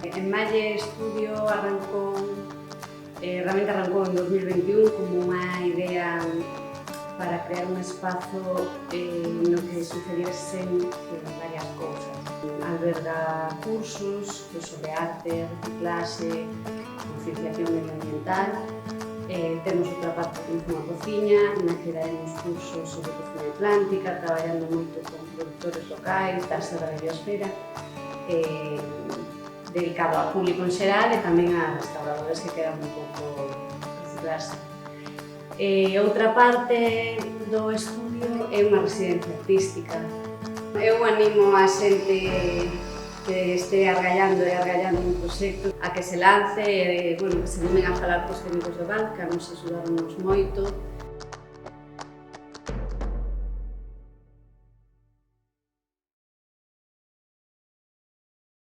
En Malle Estudio realmente arrancou en 2021 como unha idea para crear un espazo no que sucediesen varias cousas. Alberga cursos sobre arte, reciclaxe, concienciación medioambiental. Temos outra parte que temos unha cociña, na que daremos cursos sobre cocina atlántica, traballando moito con productores locais, Taxa da Biosfera, dedicado ao público en xeral e tamén a restauradores que quedan un pouco reciclarse. Outra parte do estudio é unha residencia artística. Eu animo a xente que este argallando un proxecto a que se lance, que se animen a falar cos técnicos do GAL, que a nos axudaronnos moito,